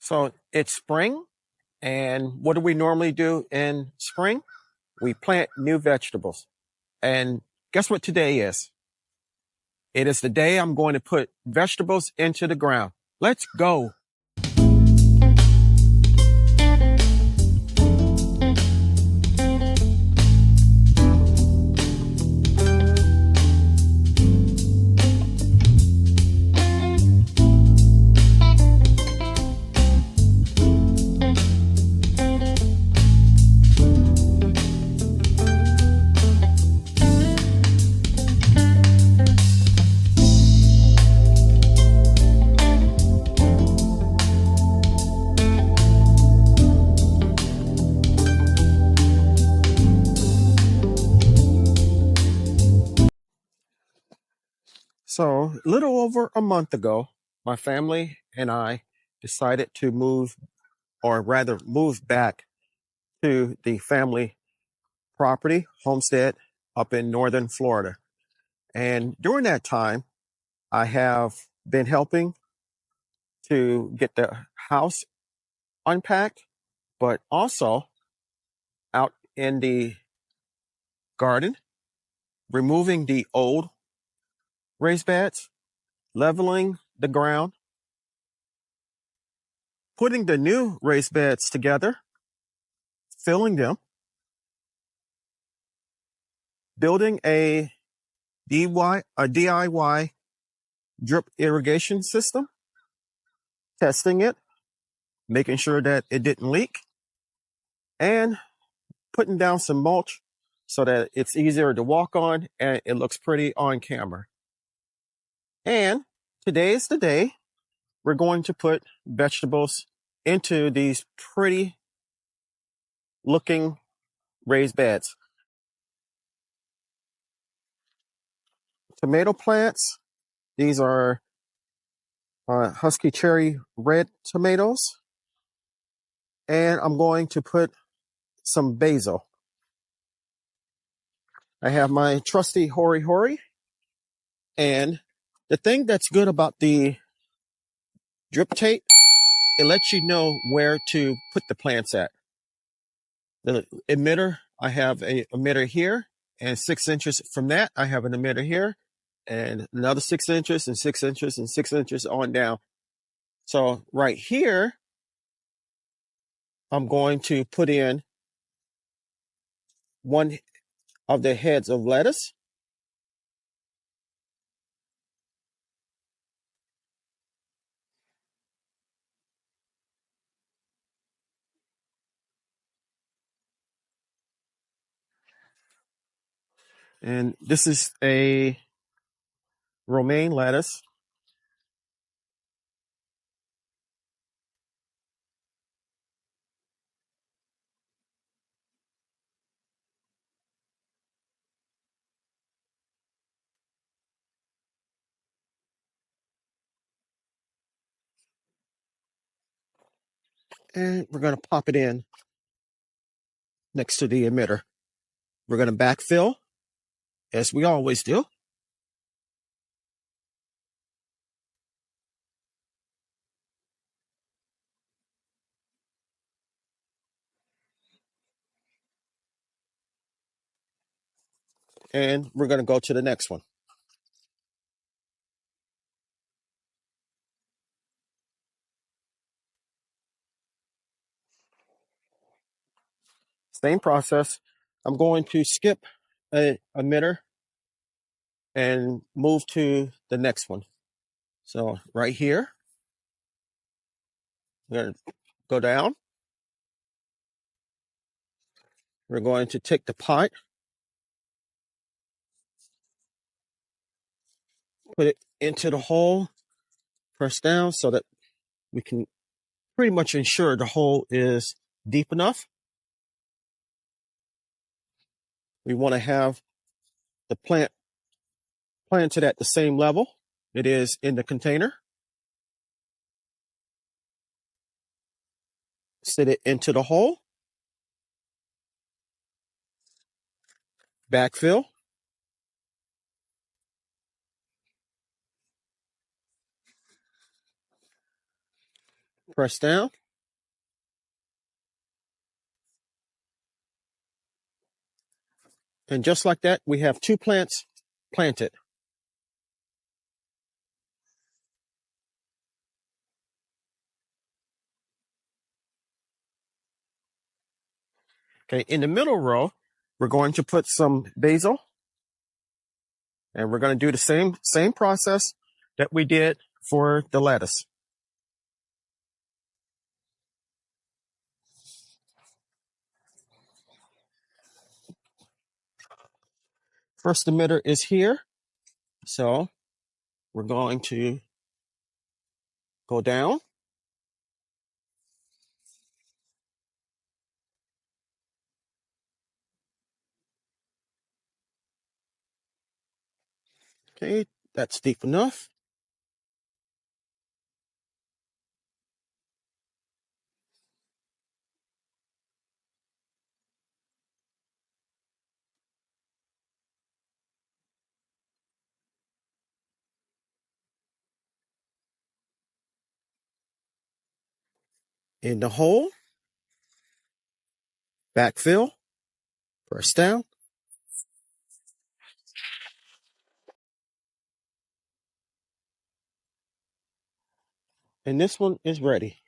So it's spring, and what do we normally do in spring? We plant new vegetables. And guess what today is? It is the day I'm going to put vegetables into the ground. Let's go. So a little over a month ago, my family and I decided to move, or rather move back to the family property, homestead up in northern Florida. And during that time, I have been helping to get the house unpacked, but also out in the garden, removing the old raised beds, leveling the ground, putting the new raised beds together, filling them, building a DIY drip irrigation system, testing it, making sure that it didn't leak, and putting down some mulch so that it's easier to walk on and it looks pretty on camera. And today is the day we're going to put vegetables into these pretty looking raised beds. Tomato plants. These are husky cherry red tomatoes. And I'm going to put some basil. I have my trusty Hori Hori. And the thing that's good about the drip tape, it lets you know where to put the plants at. The emitter, I have an emitter here, and 6 inches from that, I have an emitter here, and another 6 inches, and 6 inches, and 6 inches on down. So right here, I'm going to put in one of the heads of lettuce. And this is a romaine lettuce. And we're going to pop it in next to the emitter. We're going to backfill, as we always do. And we're going to go to the next one. Same process. I'm going to skip a emitter and move to the next one. So right here, we're going to go down. We're going to take the pot, put it into the hole, press down so that we can pretty much ensure the hole is deep enough. We want to have the plant planted at the same level it is in the container. Sit it into the hole. Backfill. Press down. And just like that, we have 2 plants planted. Okay, in the middle row, we're going to put some basil. And we're going to do the same process that we did for the lettuce. First emitter is here. So we're going to go down. Okay, that's deep enough. In the hole, backfill, press down. And this one is ready.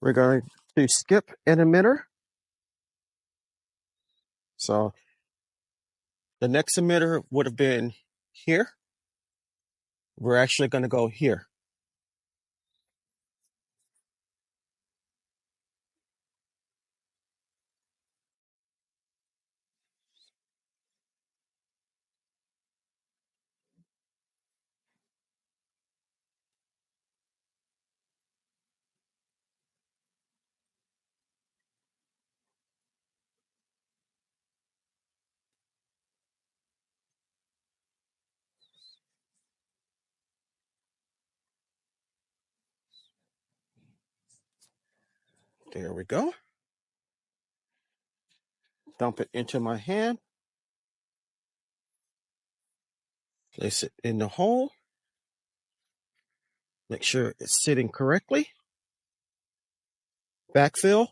We're going to skip an emitter. So the next emitter would have been here. We're actually going to go here. There we go. Dump it into my hand. Place it in the hole. Make sure it's sitting correctly. Backfill.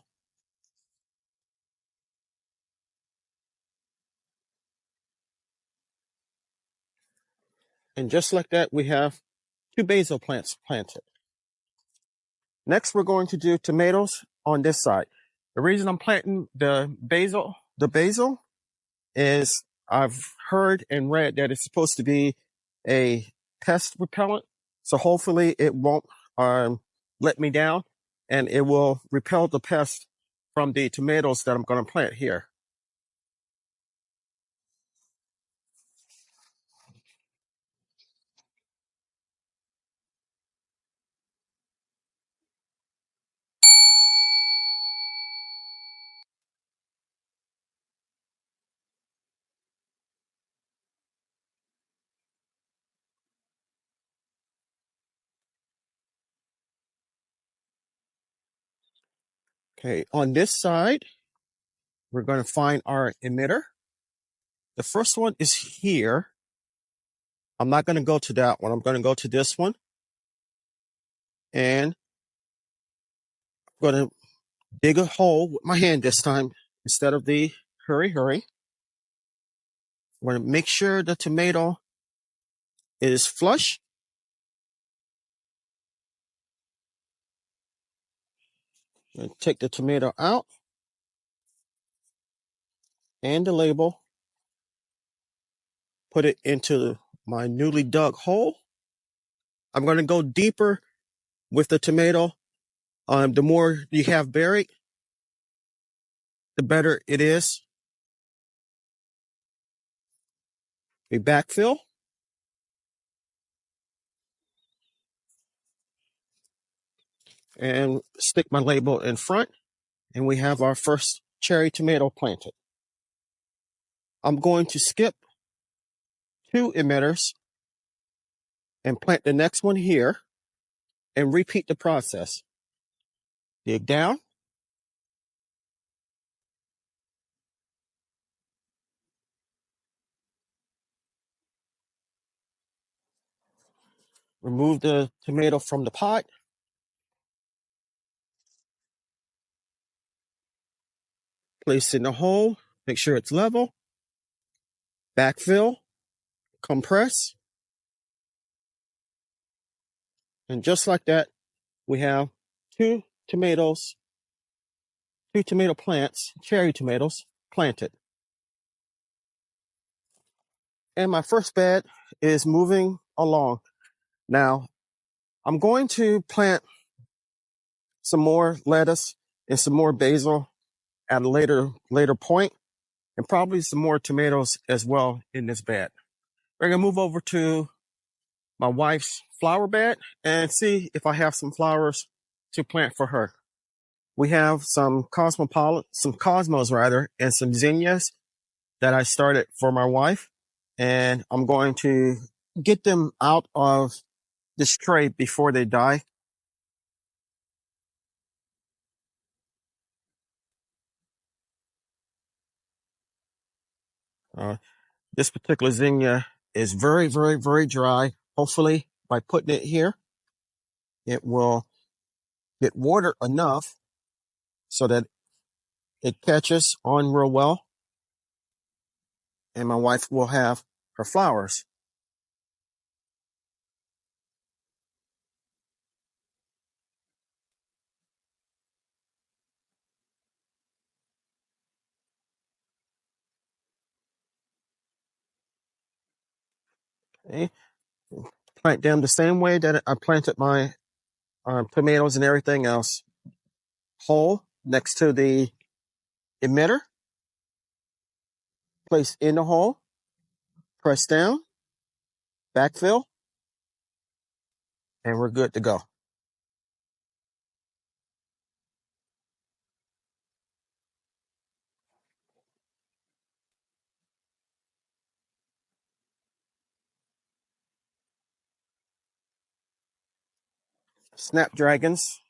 And just like that, we have 2 basil plants planted. Next, we're going to do tomatoes on this side. The reason I'm planting the basil is I've heard and read that it's supposed to be a pest repellent. So hopefully it won't let me down and it will repel the pest from the tomatoes that I'm going to plant here. Okay, on this side, we're going to find our emitter. The first one is here. I'm not going to go to that one. I'm going to go to this one. And I'm going to dig a hole with my hand this time instead of the hurry. I'm going to make sure the tomato is flush. I'm going to take the tomato out and the label, put it into my newly dug hole. I'm going to go deeper with the tomato. The more you have buried, the better it is. We backfill. And stick my label in front. And we have our first cherry tomato planted. I'm going to skip 2 emitters and plant the next one here and repeat the process. Dig down. Remove the tomato from the pot. Place it in the hole. Make sure it's level. Backfill. Compress. And just like that, we have two tomatoes, two tomato plants, cherry tomatoes, planted. And my first bed is moving along. Now, I'm going to plant some more lettuce and some more basil at a later point, and probably some more tomatoes as well in this bed. We're going to move over to my wife's flower bed and see if I have some flowers to plant for her. We have some cosmos rather, and some zinnias that I started for my wife, and I'm going to get them out of this tray before they die. This particular zinnia is very, very, very dry. Hopefully, by putting it here, it will get water enough so that it catches on real well, and my wife will have her flowers. Okay. Plant them the same way that I planted my tomatoes and everything else. Hole next to the emitter. Place in the hole. Press down. Backfill. And we're good to go. Snapdragons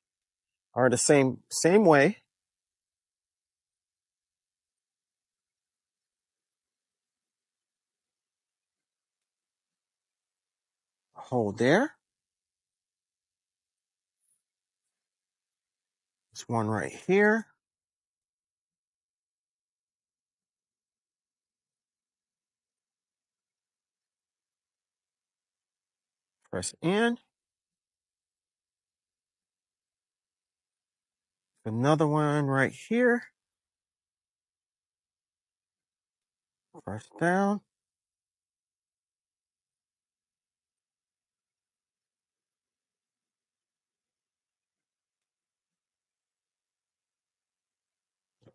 are the same way. Hold there. There's one right here. Press in. Another one right here. Press down.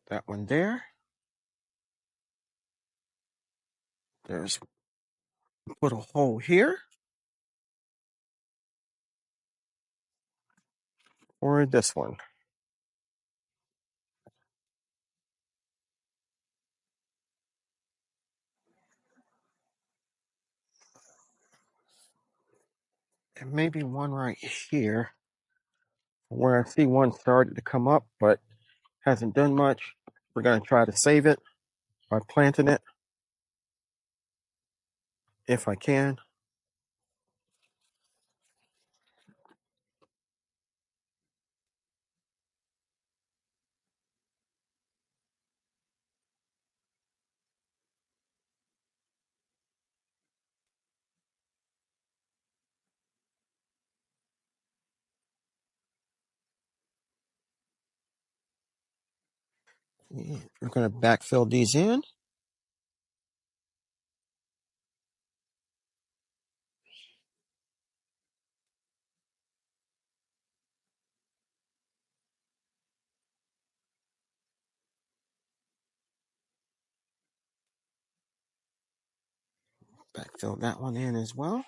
That one there. There's put a hole here. Or this one. And maybe one right here where I see one started to come up but hasn't done much. We're going to try to save it by planting it if I can. We're going to backfill these in. Backfill that one in as well.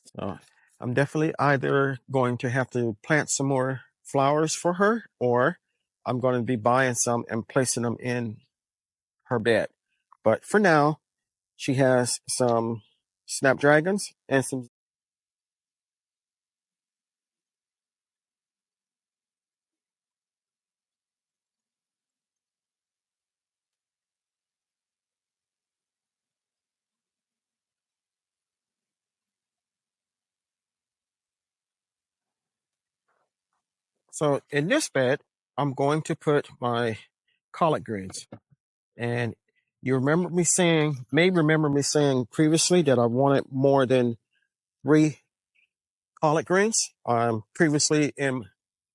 So I'm definitely either going to have to plant some more flowers for her, or I'm going to be buying some and placing them in her bed. But for now, She has some snapdragons and some. So in this bed, I'm going to put my collard greens. And you remember me saying, may remember me saying previously that I wanted more than 3 collard greens. Previously in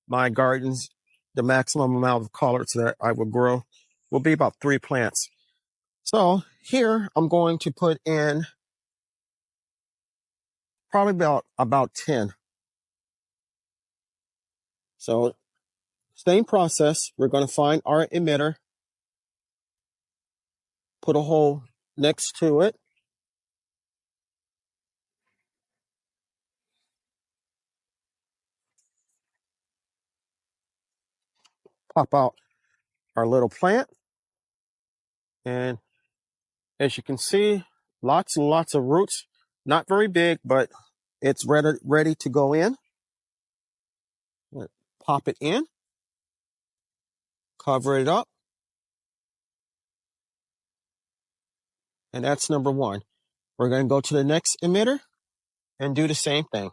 my gardens, the maximum amount of collards that I would grow will be about 3 plants. So here I'm going to put in probably about 10. So same process. We're going to find our emitter, put a hole next to it, pop out our little plant, and as you can see, lots and lots of roots. Not very big, but it's ready to go in. Pop it in, cover it up, and that's number 1. We're going to go to the next emitter and do the same thing.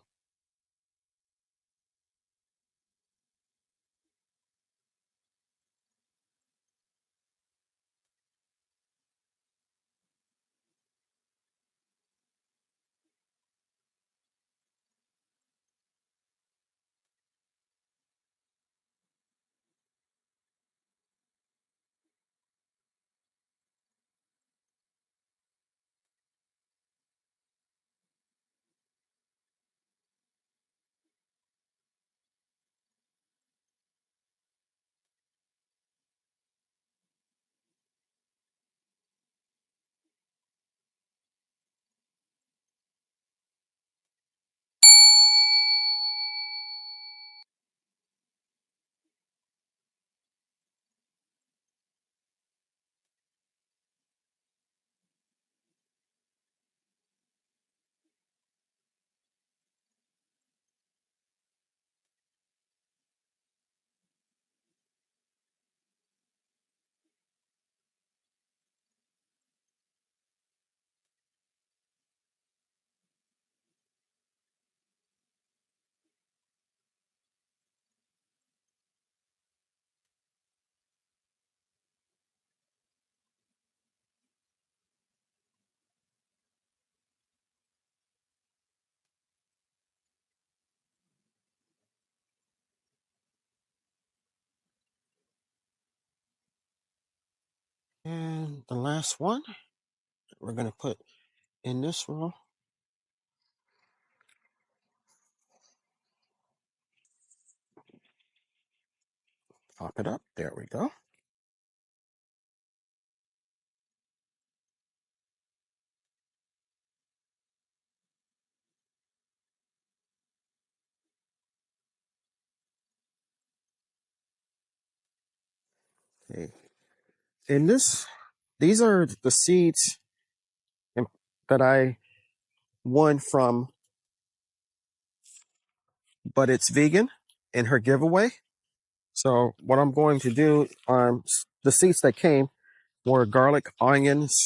And the last one, we're going to put in this row. Pop it up. There we go. Okay. In these are the seeds that I won from But It's Vegan in her giveaway. So what I'm going to do, the seeds that came were garlic, onions,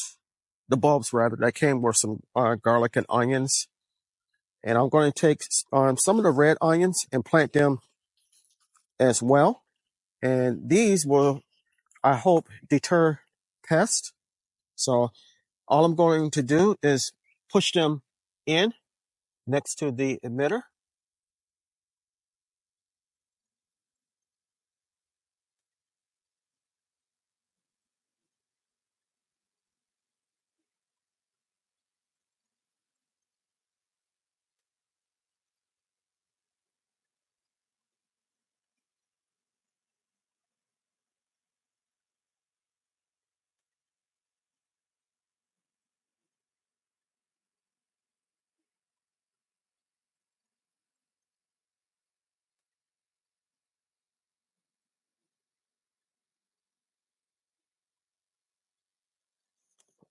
the bulbs rather that came were some garlic and onions. And I'm going to take some of the red onions and plant them as well. And these will, I hope, deter pests. So all I'm going to do is push them in next to the emitter.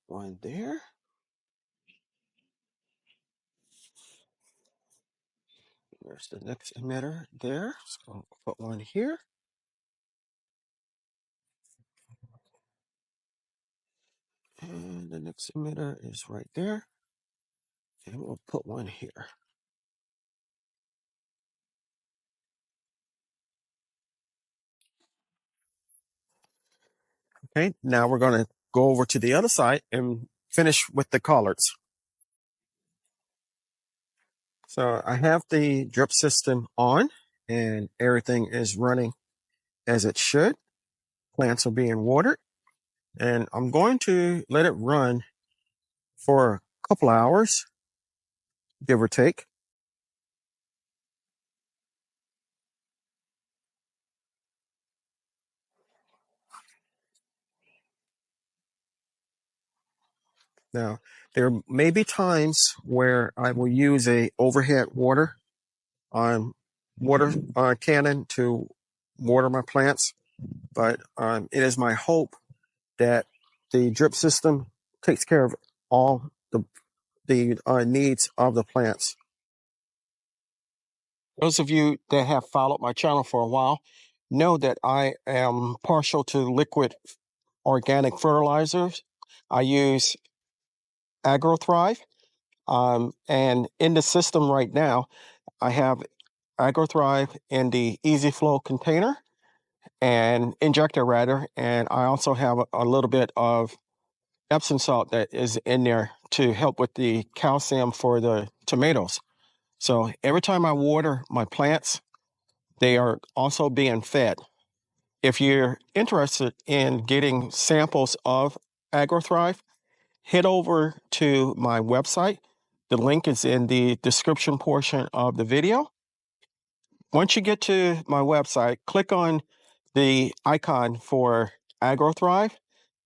One there. There's the next emitter there. So I'll put one here. And the next emitter is right there. And we'll put one here. Okay, now we're going to go over to the other side and finish with the collards. So I have the drip system on and everything is running as it should. Plants are being watered and I'm going to let it run for a couple hours, give or take. Now, there may be times where I will use a overhead water cannon to water my plants, but it is my hope that the drip system takes care of all the needs of the plants. Those of you that have followed my channel for a while know that I am partial to liquid organic fertilizers. I use AgroThrive, and in the system right now, I have AgroThrive in the Easy Flow container and injector rather, and I also have a little bit of Epsom salt that is in there to help with the calcium for the tomatoes. So every time I water my plants, they are also being fed. If you're interested in getting samples of AgroThrive, head over to my website. The link is in the description portion of the video. Once you get to my website, click on the icon for AgroThrive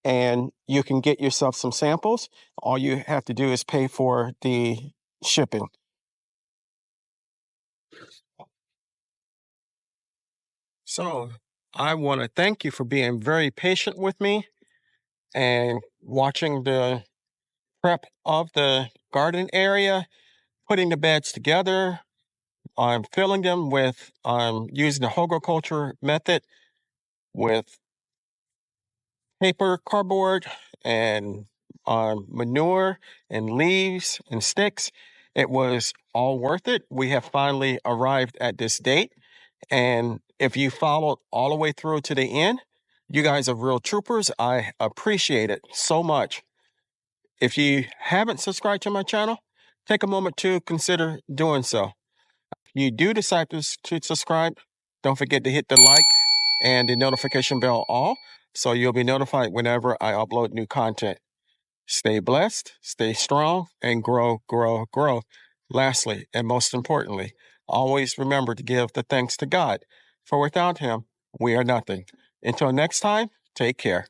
and you can get yourself some samples. All you have to do is pay for the shipping. So I want to thank you for being very patient with me and watching the prep of the garden area, putting the beds together. I'm filling them with, using the horticulture method with paper, cardboard, and manure and leaves and sticks. It was all worth it. We have finally arrived at this date. And if you followed all the way through to the end, you guys are real troopers. I appreciate it so much. If you haven't subscribed to my channel, take a moment to consider doing so. If you do decide to subscribe, don't forget to hit the like and the notification bell all, so you'll be notified whenever I upload new content. Stay blessed, stay strong, and grow, grow, grow. Lastly, and most importantly, always remember to give the thanks to God, for without Him, we are nothing. Until next time, take care.